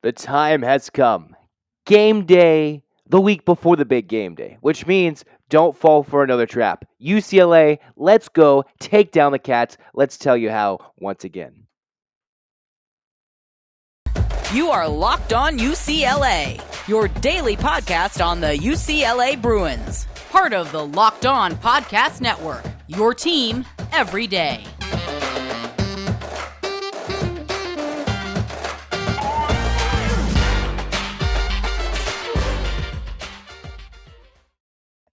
The time has come. Game day, the week before the big game day, which means don't fall for another trap. UCLA, let's go. Take down the Cats. Let's tell you how once again. You are Locked On UCLA, your daily podcast on the UCLA Bruins. Part of the Locked On Podcast Network, your team every day.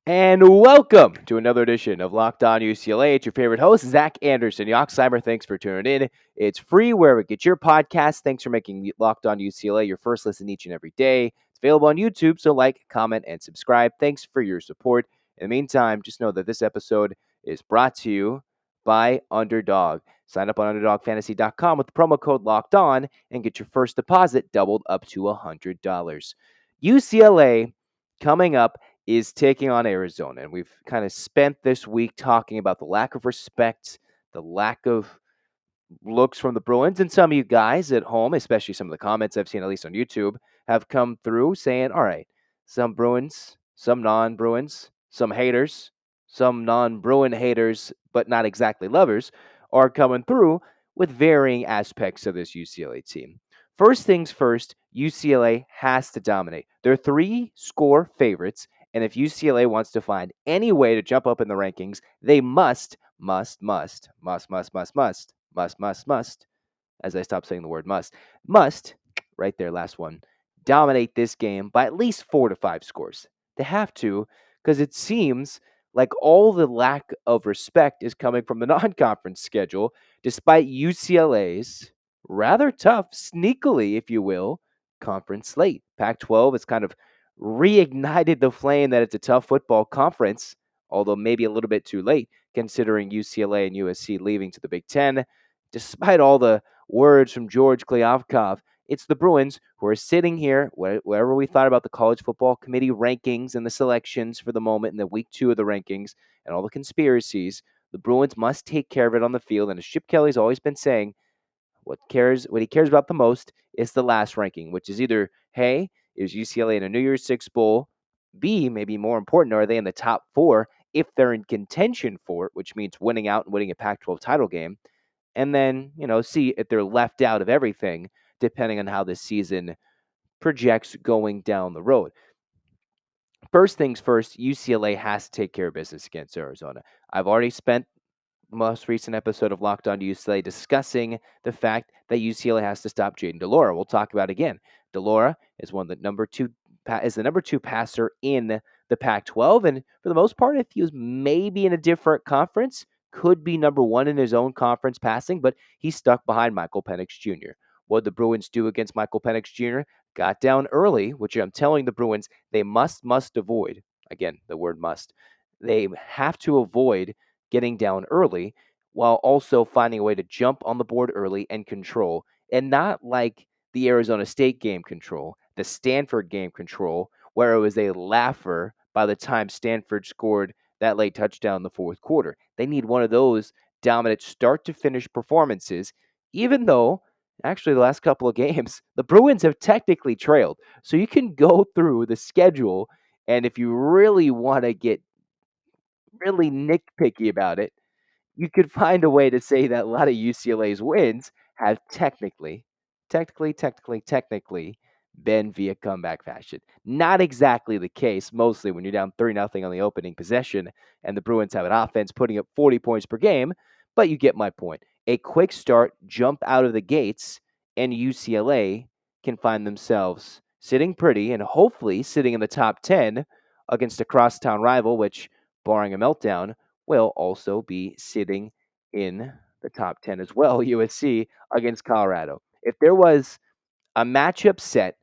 And welcome to another edition of Locked On UCLA. It's your favorite host, Zach Anderson-Yoxsimer. Thanks for tuning in. It's free wherever you get your podcast. Thanks for making Locked On UCLA your first listen each and every day. It's available on YouTube, so like, comment, and subscribe. Thanks for your support. In the meantime, just know that this episode is brought to you by Underdog. Sign up on UnderdogFantasy.com with the promo code Locked On and get your first deposit doubled up to $100. UCLA coming up is taking on Arizona. And we've kind of spent this week talking about the lack of respect, the lack of looks from the Bruins. And some of you guys at home, especially some of the comments I've seen, at least on YouTube, have come through saying, all right, some Bruins, some non-Bruins, some haters, some non-Bruin haters, but not exactly lovers, are coming through with varying aspects of this UCLA team. First things first, UCLA has to dominate. They're 3-score favorites, and if UCLA wants to find any way to jump up in the rankings, they must, as I stop saying the word must, right there, last one, dominate this game by at least 4 to 5 scores. They have to, because it seems like all the lack of respect is coming from the non-conference schedule, despite UCLA's rather tough, sneakily, if you will, conference slate. Pac-12 has kind of reignited the flame that it's a tough football conference, although maybe a little bit too late, considering UCLA and USC leaving to the Big Ten. Despite all the words from George Kliavkoff, it's the Bruins who are sitting here, wherever we thought about the college football committee rankings and the selections for the moment in the week 2 of the rankings and all the conspiracies. The Bruins must take care of it on the field. And as Chip Kelly's always been saying, what he cares about the most is the last ranking, which is either, hey, is UCLA in a New Year's Six bowl? B, maybe more important, are they in the top 4 if they're in contention for it, which means winning out and winning a Pac-12 title game? And then, see if they're left out of everything, depending on how this season projects going down the road. First things first, UCLA has to take care of business against Arizona. I've already spent the most recent episode of Locked On UCLA discussing the fact that UCLA has to stop Jaden DeLora. We'll talk about it again. DeLora is the number two passer in the Pac-12, and for the most part, if he was maybe in a different conference, could be number 1 in his own conference passing, but he's stuck behind Michael Penix Jr. What did the Bruins do against Michael Penix Jr.? Got down early, which I'm telling the Bruins they must avoid. Again, the word must. They have to avoid getting down early while also finding a way to jump on the board early and control, and not like the Arizona State game control, the Stanford game control, where it was a laugher by the time Stanford scored that late touchdown in the fourth quarter. They need one of those dominant start-to-finish performances, even though, actually, the last couple of games, the Bruins have technically trailed. So you can go through the schedule, and if you really want to get really nitpicky about it, you could find a way to say that a lot of UCLA's wins have technically been via comeback fashion. Not exactly the case, mostly when you're down 3-0 on the opening possession and the Bruins have an offense putting up 40 points per game, but you get my point. A quick start, jump out of the gates, and UCLA can find themselves sitting pretty and hopefully sitting in the top 10 against a crosstown rival, which, barring a meltdown, will also be sitting in the top 10 as well, USC against Colorado. If there was a matchup set,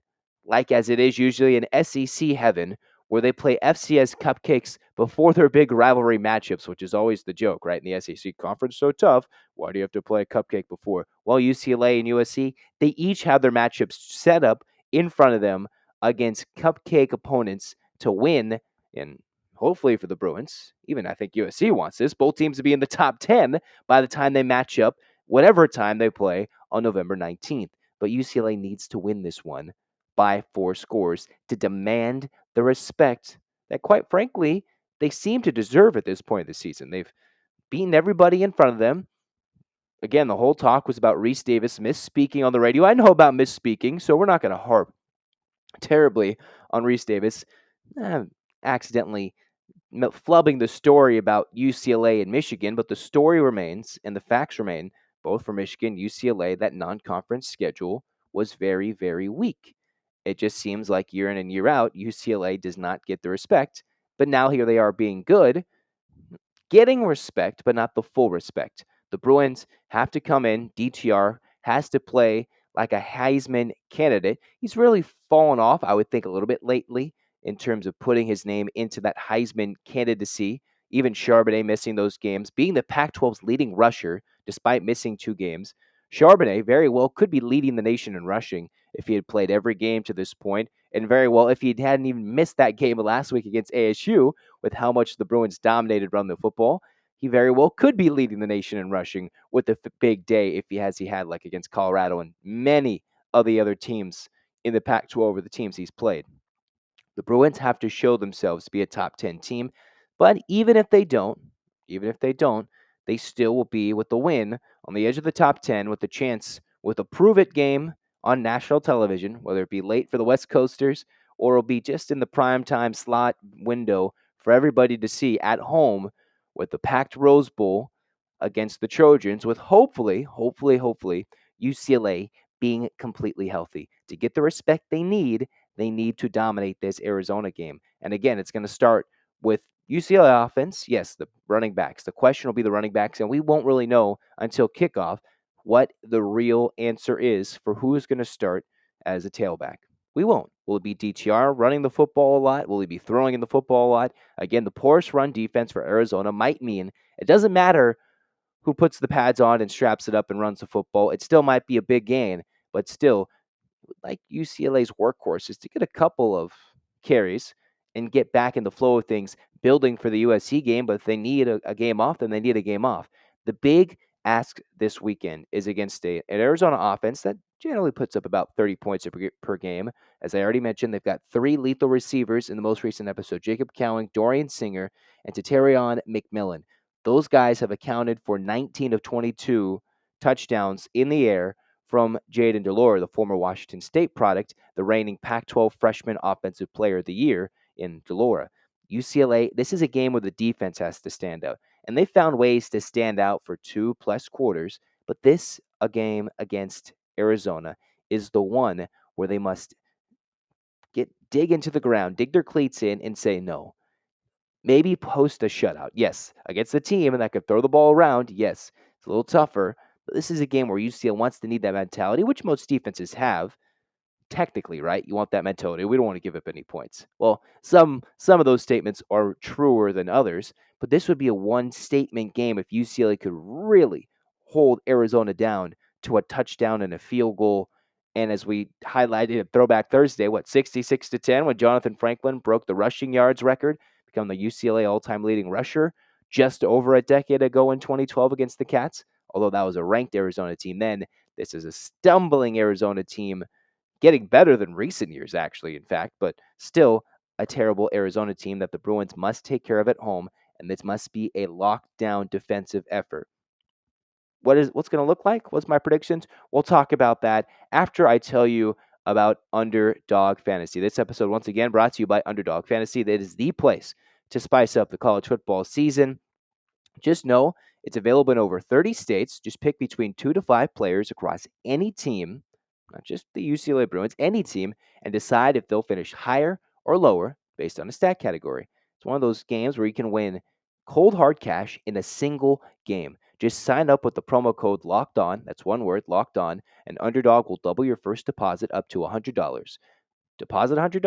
like as it is usually in SEC heaven, where they play FCS cupcakes before their big rivalry matchups, which is always the joke, right? In the SEC conference, so tough. Why do you have to play a cupcake before? Well, UCLA and USC, they each have their matchups set up in front of them against cupcake opponents to win. And hopefully for the Bruins, even I think USC wants this, both teams to be in the top 10 by the time they match up, whatever time they play on November 19th. but UCLA needs to win this one by 4 scores to demand the respect that, quite frankly, they seem to deserve at this point of the season. They've beaten everybody in front of them. Again, the whole talk was about Reese Davis misspeaking on the radio. I know about misspeaking, so we're not going to harp terribly on Reese Davis accidentally flubbing the story about UCLA and Michigan, but the story remains and the facts remain, both for Michigan, UCLA, that non-conference schedule was very, very weak. It just seems like year in and year out, UCLA does not get the respect, but now here they are being good, getting respect, but not the full respect. The Bruins have to come in. DTR has to play like a Heisman candidate. He's really fallen off, I would think, a little bit lately in terms of putting his name into that Heisman candidacy. Even Charbonnet missing those games, being the Pac-12's leading rusher despite missing 2 games. Charbonnet very well could be leading the nation in rushing if he had played every game to this point, and very well if he hadn't even missed that game last week against ASU with how much the Bruins dominated run the football. He very well could be leading the nation in rushing with a big day if he had like against Colorado and many of the other teams in the Pac-12 or the teams he's played. The Bruins have to show themselves to be a top 10 team, but even if they don't, they still will be with the win on the edge of the top 10 with the chance with a prove it game on national television, whether it be late for the West Coasters or it'll be just in the prime time slot window for everybody to see at home with the packed Rose Bowl against the Trojans with hopefully UCLA being completely healthy to get the respect they need to dominate this Arizona game. And again, it's going to start with UCLA offense. Yes, the running backs. The question will be the running backs, and we won't really know until kickoff what the real answer is for who is going to start as a tailback. We won't. Will it be DTR running the football a lot? Will he be throwing in the football a lot? Again, the porous run defense for Arizona might mean it doesn't matter who puts the pads on and straps it up and runs the football. It still might be a big gain, but still, like UCLA's workhorse is to get a couple of carries and get back in the flow of things, building for the USC game. But if they need a game off, then they need a game off. The big ask this weekend is against an Arizona offense that generally puts up about 30 points per game. As I already mentioned, they've got 3 lethal receivers in the most recent episode: Jacob Cowing, Dorian Singer, and Tatarion McMillan. Those guys have accounted for 19 of 22 touchdowns in the air from Jaden Delore, the former Washington State product, the reigning Pac-12 Freshman Offensive Player of the Year in Delore. UCLA, this is a game where the defense has to stand out, and they found ways to stand out for 2+ quarters, but this, a game against Arizona, is the one where they must dig into the ground, dig their cleats in, and say no. Maybe post a shutout. Yes, against the team and that could throw the ball around. Yes, it's a little tougher. But this is a game where UCLA wants to need that mentality, which most defenses have. Technically, right? You want that mentality. We don't want to give up any points. Well, some of those statements are truer than others, but this would be a one-statement game if UCLA could really hold Arizona down to a touchdown and a field goal. And as we highlighted at Throwback Thursday, 66-10 when Jonathan Franklin broke the rushing yards record, become the UCLA all-time leading rusher just over a decade ago in 2012 against the Cats. Although that was a ranked Arizona team then, this is a stumbling Arizona team, getting better than recent years, actually, in fact, but still a terrible Arizona team that the Bruins must take care of at home, and this must be a lockdown defensive effort. What's going to look like? What's my predictions? We'll talk about that after I tell you about Underdog Fantasy. This episode, once again, brought to you by Underdog Fantasy. That is the place to spice up the college football season. Just know it's available in over 30 states. Just pick between 2 to 5 players across any team, not just the UCLA Bruins, any team, and decide if they'll finish higher or lower based on a stat category. It's one of those games where you can win cold hard cash in a single game. Just sign up with the promo code Locked On. That's one word, Locked On, and Underdog will double your first deposit up to $100. Deposit $100,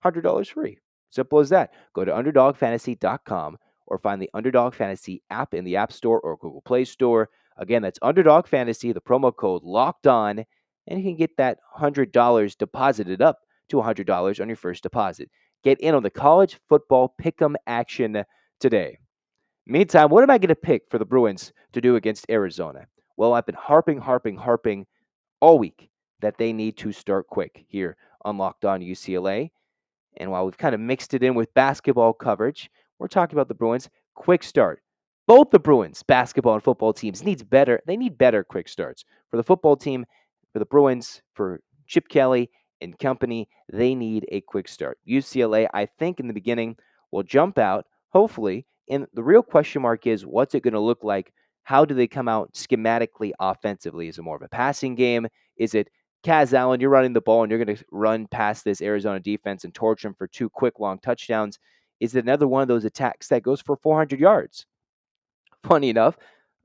$100 free. Simple as that. Go to UnderdogFantasy.com or find the Underdog Fantasy app in the App Store or Google Play Store. Again, that's Underdog Fantasy, the promo code Locked On, and you can get that $100 deposited up to $100 on your first deposit. Get in on the college football pick'em action today. Meantime, what am I going to pick for the Bruins to do against Arizona? Well, I've been harping all week that they need to start quick here on Locked On UCLA. And while we've kind of mixed it in with basketball coverage, we're talking about the Bruins. Quick start. Both the Bruins basketball and football teams needs better. They need better quick starts. For the football team, for the Bruins, for Chip Kelly and company, they need a quick start. UCLA, I think in the beginning, will jump out, hopefully. And the real question mark is, what's it going to look like? How do they come out schematically offensively? Is it more of a passing game? Is it Kaz Allen, you're running the ball and you're going to run past this Arizona defense and torch them for 2 quick, long touchdowns? Is it another one of those attacks that goes for 400 yards? Funny enough,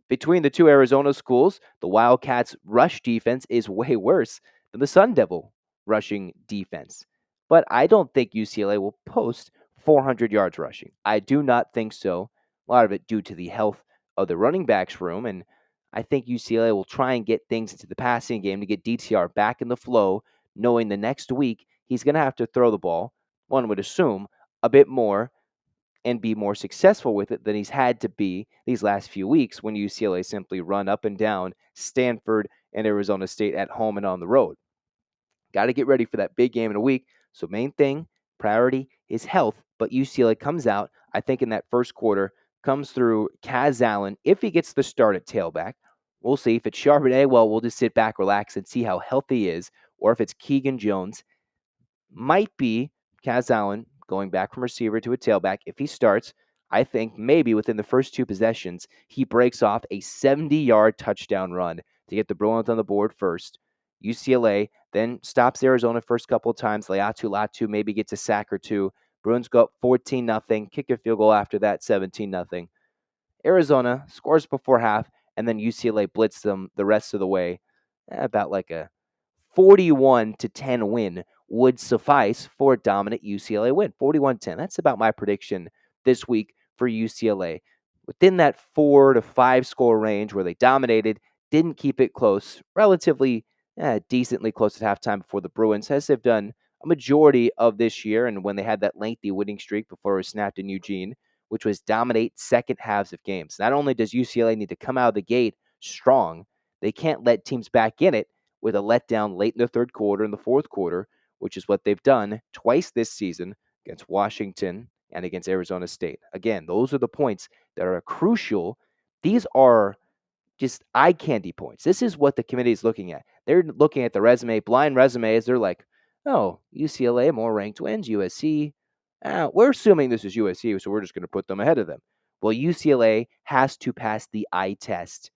between the two Arizona schools, the Wildcats' rush defense is way worse than the Sun Devil rushing defense. But I don't think UCLA will post 400 yards rushing. I do not think so. A lot of it due to the health of the running backs room. And I think UCLA will try and get things into the passing game to get DTR back in the flow, knowing the next week he's going to have to throw the ball, one would assume, a bit more and be more successful with it than he's had to be these last few weeks when UCLA simply run up and down Stanford and Arizona State at home and on the road. Got to get ready for that big game in a week. So main thing, priority is health, but UCLA comes out, I think in that first quarter, comes through Kaz Allen. If he gets the start at tailback, we'll see. If it's Charbonnet, well, we'll just sit back, relax, and see how healthy he is. Or if it's Keegan Jones, might be Kaz Allen going back from receiver to a tailback. If he starts, I think maybe within the first 2 possessions, he breaks off a 70-yard touchdown run to get the Bruins on the board first. UCLA then stops Arizona first couple of times. Latu maybe gets a sack or two. Bruins go up 14-0, kick a field goal after that, 17-0. Arizona scores before half, and then UCLA blitzed them the rest of the way. About like a 41-10 win would suffice for a dominant UCLA win. 41-10. That's about my prediction this week for UCLA. Within that 4 to 5 score range where they dominated, didn't keep it close, relatively decently close at halftime before the Bruins, as they've done a majority of this year, and when they had that lengthy winning streak before it was snapped in Eugene, which was dominate second halves of games. Not only does UCLA need to come out of the gate strong, they can't let teams back in it with a letdown late in the third quarter and the fourth quarter, which is what they've done twice this season against Washington and against Arizona State. Again, those are the points that are crucial. These are just eye candy points. This is what the committee is looking at. They're looking at the resume, blind resumes. They're like, oh, UCLA, more ranked wins, USC. We're assuming this is USC, so we're just going to put them ahead of them. Well, UCLA has to pass the eye test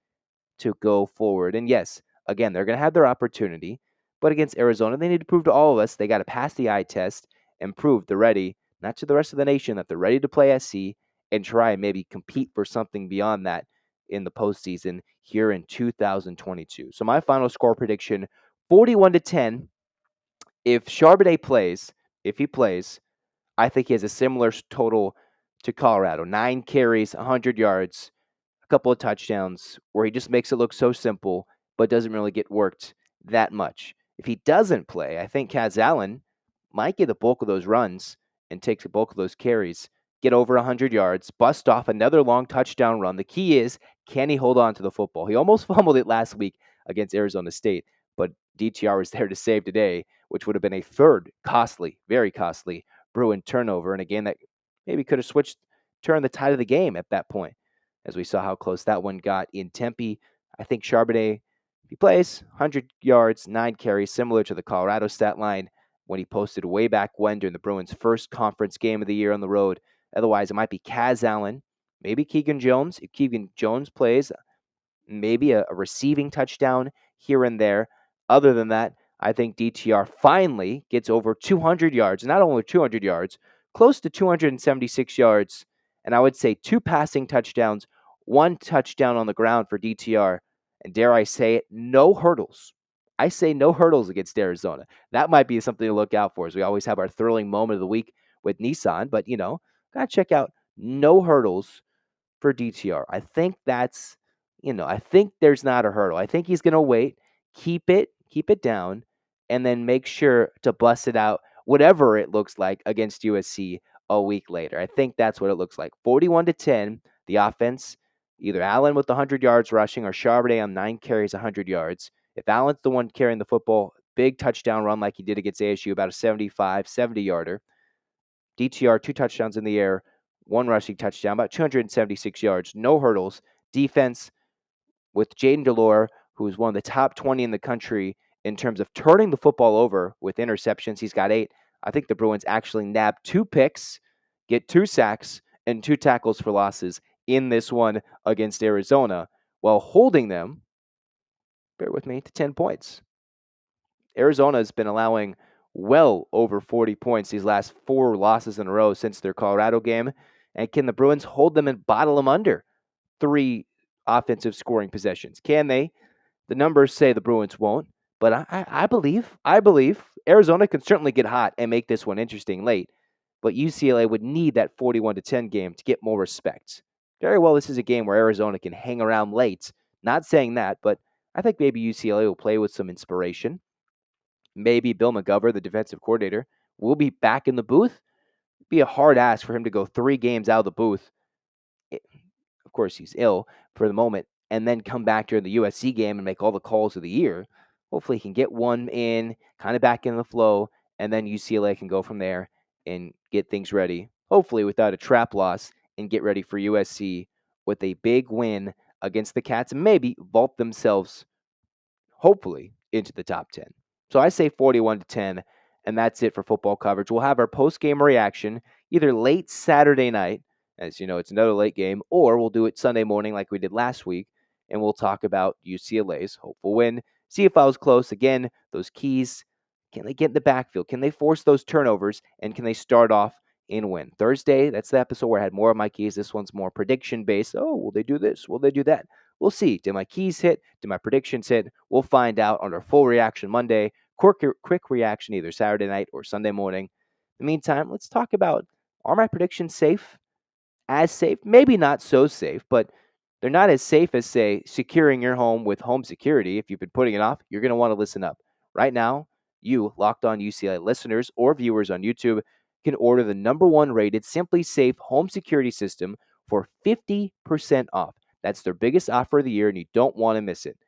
to go forward. And yes, again, they're going to have their opportunity. But against Arizona, they need to prove to all of us they got to pass the eye test and prove they're ready, not to the rest of the nation, that they're ready to play SC and try and maybe compete for something beyond that in the postseason here in 2022. So my final score prediction, 41-10. If Charbonnet plays, if he plays, I think he has a similar total to Colorado. 9 carries, 100 yards, a couple of touchdowns, where he just makes it look so simple, but doesn't really get worked that much. If he doesn't play, I think Kaz Allen might get the bulk of those runs and take the bulk of those carries, get over 100 yards, bust off another long touchdown run. The key is, can he hold on to the football? He almost fumbled it last week against Arizona State, but DTR was there to save today, which would have been a third costly, very costly Bruin turnover in a game that maybe could have turned the tide of the game at that point, as we saw how close that one got in Tempe. I think Charbonnet, if he plays, 100 yards, 9 carries, similar to the Colorado stat line when he posted way back when during the Bruins' first conference game of the year on the road. Otherwise, it might be Kaz Allen, maybe Keegan Jones. If Keegan Jones plays, maybe a receiving touchdown here and there. Other than that, I think DTR finally gets over 200 yards, not only 200 yards, close to 276 yards, and I would say 2 passing touchdowns, 1 touchdown on the ground for DTR, and dare I say it, no hurdles. I say no hurdles against Arizona. That might be something to look out for, as we always have our thrilling moment of the week with Nissan, but, gotta check out no hurdles for DTR. I think that's, I think there's not a hurdle. I think he's going to wait, keep it down, and then make sure to bust it out, whatever it looks like against USC a week later. I think that's what it looks like. 41-10, the offense, either Allen with 100 yards rushing or Charbonnet on 9 carries, 100 yards. If Allen's the one carrying the football, big touchdown run like he did against ASU, about a 75, 70-yarder. DTR, 2 touchdowns in the air, 1 rushing touchdown, about 276 yards, no hurdles. Defense with Jaden Delore, who's one of the top 20 in the country in terms of turning the football over with interceptions. He's got 8. I think the Bruins actually nab 2 picks, get 2 sacks, and 2 tackles for losses in this one against Arizona, while holding them, bear with me, to 10 points. Arizona has been allowing well over 40 points these last 4 losses in a row since their Colorado game. And can the Bruins hold them and bottle them under 3 offensive scoring possessions? Can they? The numbers say the Bruins won't, but I believe Arizona can certainly get hot and make this one interesting late. But UCLA would need that 41-10 game to get more respect. Very well, this is a game where Arizona can hang around late. Not saying that, but I think maybe UCLA will play with some inspiration. Maybe Bill McGovern, the defensive coordinator, will be back in the booth. It'd be a hard ask for him to go 3 games out of the booth. Of course, he's ill for the moment, and then come back during the USC game and make all the calls of the year. Hopefully, he can get one in, kind of back in the flow, and then UCLA can go from there and get things ready. Hopefully, without a trap loss, and get ready for USC with a big win against the Cats and maybe vault themselves, hopefully, into the top 10. So I say 41-10, and that's it for football coverage. We'll have our post-game reaction either late Saturday night, as you know, it's another late game, or we'll do it Sunday morning like we did last week, and we'll talk about UCLA's hopeful win. See if I was close. Again, those keys, can they get in the backfield? Can they force those turnovers? And can they start off and win? Thursday, that's the episode where I had more of my keys. This one's more prediction-based. Oh, will they do this? Will they do that? We'll see. Did my keys hit? Did my predictions hit? We'll find out on our full reaction Monday. Quick reaction either Saturday night or Sunday morning. In the meantime, let's talk about, are my predictions safe? As safe? Maybe not so safe, but they're not as safe as, say, securing your home with home security. If you've been putting it off, you're going to want to listen up. Right now, you, Locked On UCLA listeners or viewers on YouTube, can order the #1 rated SimpliSafe home security system for 50% off. That's their biggest offer of the year, and you don't want to miss it.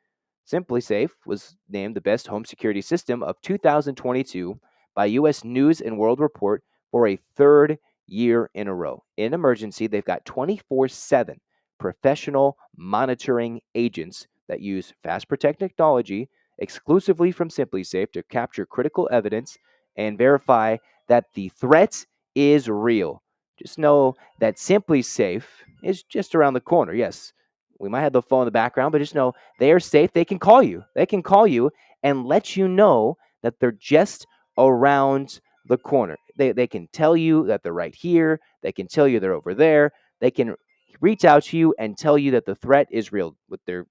SimpliSafe was named the best home security system of 2022 by U.S. News and World Report for a 3rd year in a row. In emergency, they've got 24/7 professional monitoring agents that use Fast Protect technology exclusively from SimpliSafe to capture critical evidence and verify that the threat is real. Just know that SimpliSafe is just around the corner. Yes, we might have the phone in the background, but just know they are safe. They can call you. They can call you and let you know that they're just around the corner. They can tell you that they're right here. They can tell you they're over there. They can reach out to you and tell you that the threat is real with their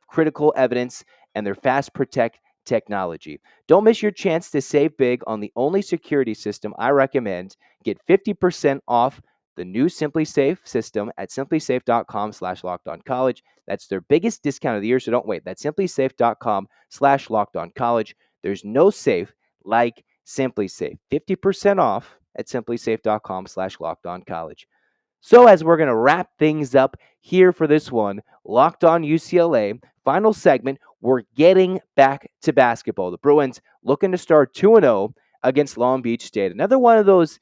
critical evidence and their Fast Protect technology. Don't miss your chance to save big on the only security system I recommend. Get 50% off the new SimpliSafe system at simplisafe.com/lockedoncollege. That's their biggest discount of the year, so don't wait. That's simplisafe.com/lockedoncollege. There's no safe like SimpliSafe. 50% off at simplisafe.com/lockedoncollege. So, as we're going to wrap things up here for this one, Locked On UCLA, final segment, we're getting back to basketball. The Bruins looking to start 2-0 against Long Beach State. Another one of those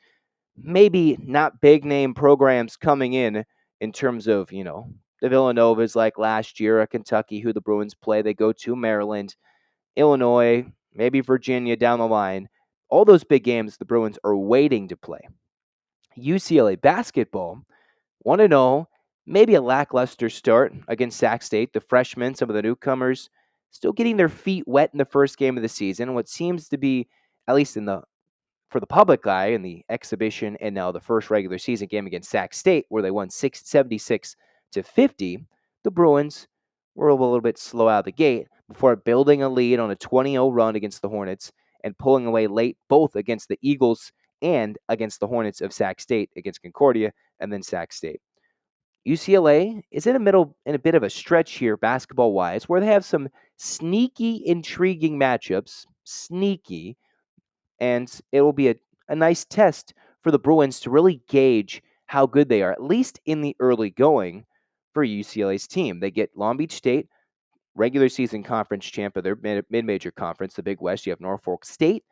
maybe not big name programs coming in terms of, the Villanovas like last year at Kentucky, who the Bruins play. They go to Maryland, Illinois, maybe Virginia down the line. All those big games the Bruins are waiting to play. UCLA basketball, 1-0, maybe a lackluster start against Sac State. The freshmen, some of the newcomers, still getting their feet wet in the first game of the season. What seems to be, at least for the public eye, in the exhibition and now the first regular season game against Sac State, where they won 76-50, the Bruins were a little bit slow out of the gate before building a lead on a 20-0 run against the Hornets and pulling away late both against the Eagles and against the Hornets of Sac State, against Concordia and then Sac State. UCLA is in a bit of a stretch here basketball-wise, where they have some sneaky, intriguing matchups, and it will be a nice test for the Bruins to really gauge how good they are, at least in the early going for UCLA's team. They get Long Beach State regular season conference champ of their mid-major conference, the Big West. You have Norfolk State,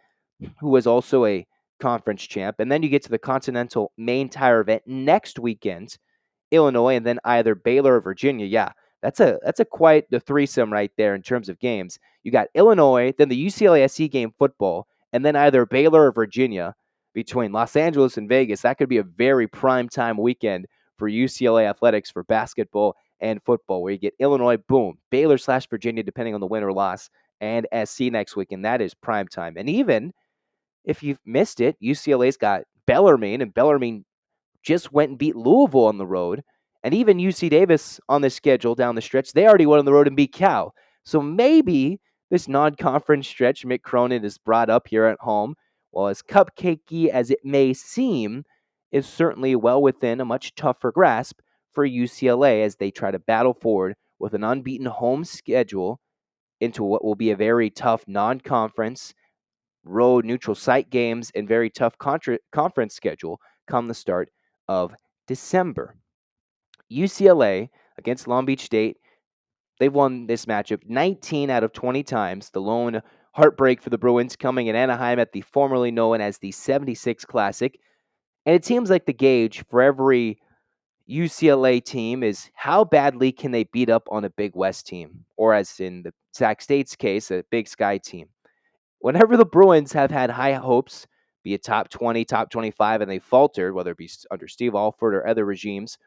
who is also a conference champ. And then you get to the Continental main tire event next weekend, Illinois, and then either Baylor or Virginia. Yeah, that's a quite the threesome right there in terms of games. You got Illinois, then the UCLA SC game football, and then either Baylor or Virginia between Los Angeles and Vegas. That could be a very prime time weekend for UCLA athletics for basketball and football, where you get Illinois, boom, Baylor/Virginia, depending on the win or loss, and SC next weekend. That is prime time. And even if you've missed it, UCLA's got Bellarmine, and Bellarmine just went and beat Louisville on the road. And even UC Davis on the schedule down the stretch, they already went on the road and beat Cal. So maybe this non-conference stretch Mick Cronin has brought up here at home, while as cupcakey as it may seem, is certainly well within a much tougher grasp for UCLA as they try to battle forward with an unbeaten home schedule into what will be a very tough non-conference road neutral site games and very tough conference schedule come the start of December. UCLA against Long Beach State, they've won this matchup 19 out of 20 times. The lone heartbreak for the Bruins coming in Anaheim at the formerly known as the 76 Classic. And it seems like the gauge for every UCLA team is how badly can they beat up on a Big West team, or as in the Sac State's case, a Big Sky team. Whenever the Bruins have had high hopes, be it top 20, top 25, and they faltered, whether it be under Steve Alford or other regimes,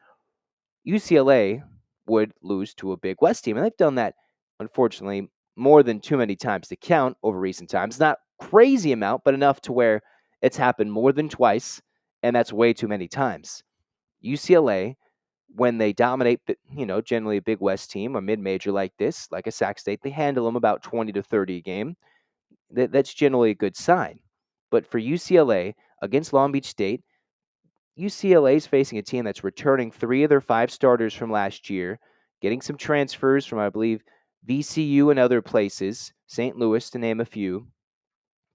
UCLA would lose to a Big West team. And they've done that, unfortunately, more than too many times to count over recent times. Not crazy amount, but enough to where it's happened more than twice, and that's way too many times. UCLA, when they dominate, generally a Big West team, a mid-major like this, like a Sac State, they handle them about 20 to 30 a game. That's generally a good sign. But for UCLA against Long Beach State, UCLA is facing a team that's returning 3 of their 5 starters from last year, getting some transfers from, I believe, VCU and other places, St. Louis to name a few,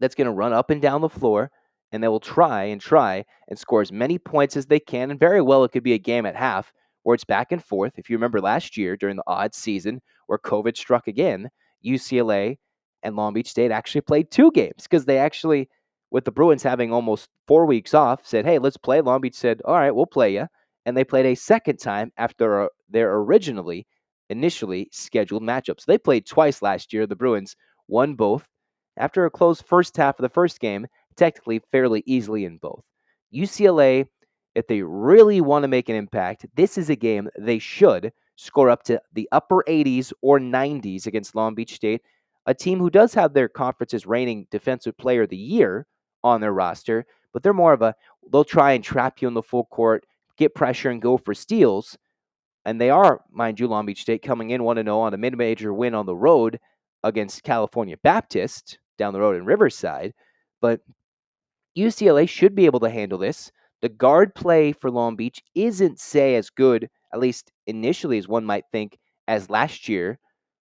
that's going to run up and down the floor, and they will try and score as many points as they can. And very well, it could be a game at half where it's back and forth. If you remember last year during the odd season where COVID struck again, UCLA and Long Beach State actually played 2 games because they actually, with the Bruins having almost 4 weeks off, said, hey, let's play. Long Beach said, all right, we'll play you. And they played a second time after their initially scheduled matchup. So they played twice last year. The Bruins won both after a close first half of the first game, technically fairly easily in both. UCLA, if they really want to make an impact, this is a game they should score up to the upper 80s or 90s against Long Beach State, a team who does have their conference's reigning Defensive Player of the Year on their roster, but they're more of they'll try and trap you in the full court, get pressure, and go for steals. And they are, mind you, Long Beach State coming in 1-0 on a mid-major win on the road against California Baptist down the road in Riverside. But UCLA should be able to handle this. The guard play for Long Beach isn't, say, as good, at least initially as one might think, as last year,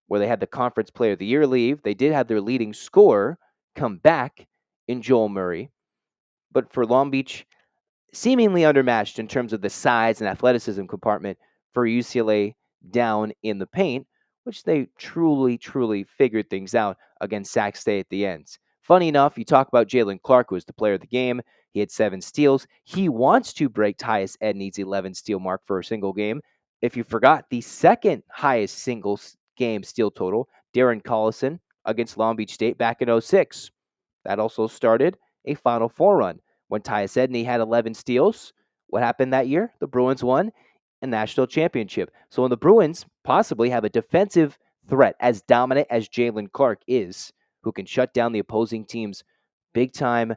where they had the Conference Player of the Year leave. They did have their leading scorer come back in Joel Murray. But for Long Beach, seemingly undermatched in terms of the size and athleticism compartment for UCLA down in the paint, which they truly figured things out against Sac State at the end. Funny enough, you talk about Jalen Clark, who was the player of the game. He had 7 steals. He wants to break Tyus Edney's 11 steal mark for a single game. If you forgot, the second highest single game steal total, Darren Collison against Long Beach State back in 2006. That also started a Final Four run. When Tyus Edney had 11 steals, what happened that year? The Bruins won a national championship. So when the Bruins possibly have a defensive threat as dominant as Jalen Clark is, who can shut down the opposing team's big-time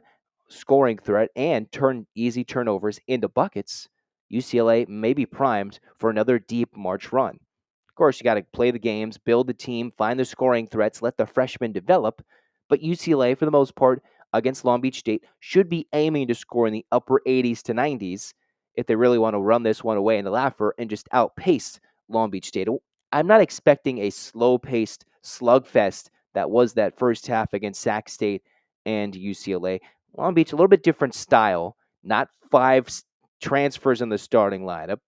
scoring threat and turn easy turnovers into buckets, UCLA may be primed for another deep March run. Of course, you got to play the games, build the team, find the scoring threats, let the freshmen develop. But UCLA, for the most part, against Long Beach State, should be aiming to score in the upper 80s to 90s if they really want to run this one away in the Laffer and just outpace Long Beach State. I'm not expecting a slow-paced slugfest that was that first half against Sac State and UCLA. Long Beach, a little bit different style, not 5 transfers in the starting lineup,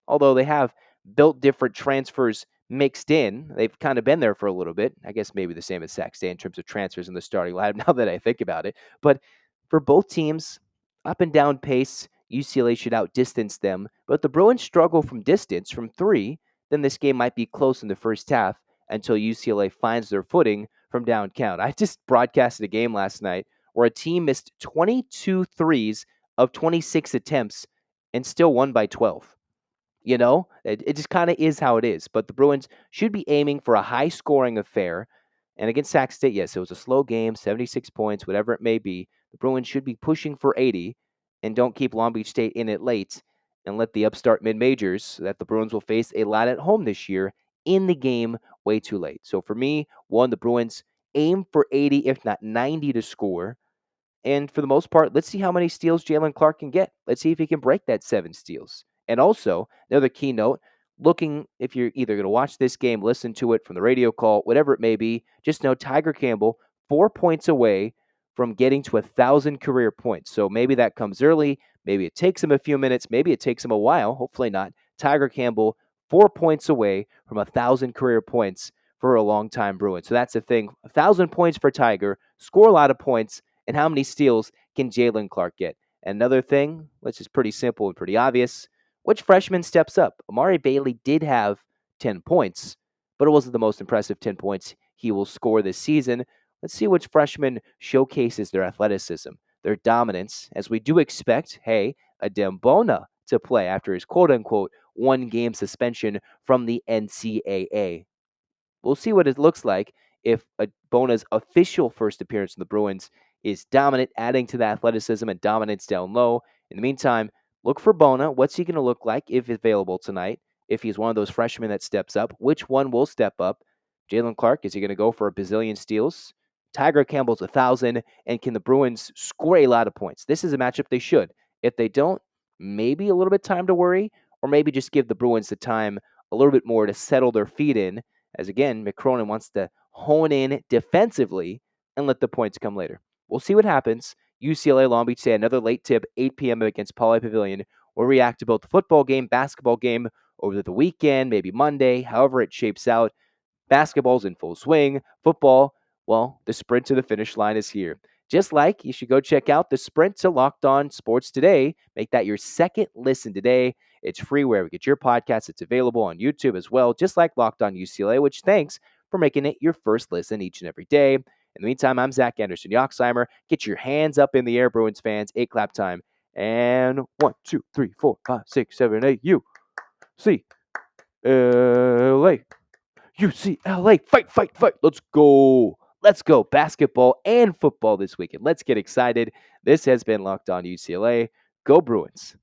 although they have built different transfers mixed in. They've kind of been there for a little bit. I guess maybe the same as Sac State in terms of transfers in the starting lineup now that I think about it. But for both teams, up and down pace, UCLA should outdistance them. But if the Bruins struggle from distance from three, then this game might be close in the first half until UCLA finds their footing from down count. I just broadcasted a game last night where a team missed 22 threes of 26 attempts and still won by 12. It just kind of is how it is. But the Bruins should be aiming for a high scoring affair. And against Sac State, yes, it was a slow game, 76 points, whatever it may be. The Bruins should be pushing for 80 and don't keep Long Beach State in it late and let the upstart mid majors that the Bruins will face a lot at home this year in the game way too late. So for me, one, the Bruins aim for 80, if not 90 to score. And for the most part, let's see how many steals Jalen Clark can get. Let's see if he can break that 7 steals. And also, another key note, looking if you're either going to watch this game, listen to it from the radio call, whatever it may be, just know Tiger Campbell 4 points away from getting to 1,000 career points. So maybe that comes early. Maybe it takes him a few minutes. Maybe it takes him a while. Hopefully not. Tiger Campbell 4 points away from 1,000 career points for a long-time Bruin. So that's the thing. 1,000 points for Tiger. Score a lot of points. And how many steals can Jalen Clark get? And another thing, which is pretty simple and pretty obvious, which freshman steps up? Amari Bailey did have 10 points, but it wasn't the most impressive 10 points he will score this season. Let's see which freshman showcases their athleticism, their dominance, as we do expect, hey, a Dembona to play after his quote-unquote one-game suspension from the NCAA. We'll see what it looks like if Bona's official first appearance in the Bruins is dominant, adding to the athleticism and dominance down low. In the meantime, look for Bona. What's he going to look like if available tonight? If he's one of those freshmen that steps up, which one will step up? Jalen Clark, is he going to go for a bazillion steals? Tiger Campbell's 1,000, and can the Bruins score a lot of points? This is a matchup they should. If they don't, maybe a little bit time to worry, or maybe just give the Bruins the time a little bit more to settle their feet in as again, Mick Cronin wants to hone in defensively and let the points come later. We'll see what happens. UCLA Long Beach State, another late tip, 8 p.m. against Pauley Pavilion. We'll react to both the football game, basketball game over the weekend, maybe Monday, however it shapes out. Basketball's in full swing. Football, well, the sprint to the finish line is here. Just like you should go check out the sprint to Locked On Sports today. Make that your second listen today. It's free wherever you get your podcast. It's available on YouTube as well, just like Locked On UCLA, which thanks for making it your first listen each and every day. In the meantime, I'm Zach Anderson-Yoxsimer. Get your hands up in the air, Bruins fans. 8 clap time. And 1, 2, 3, 4, 5, 6, 7, 8. UCLA. UCLA. Fight, fight, fight. Let's go. Let's go. Basketball and football this weekend. Let's get excited. This has been Locked On UCLA. Go Bruins.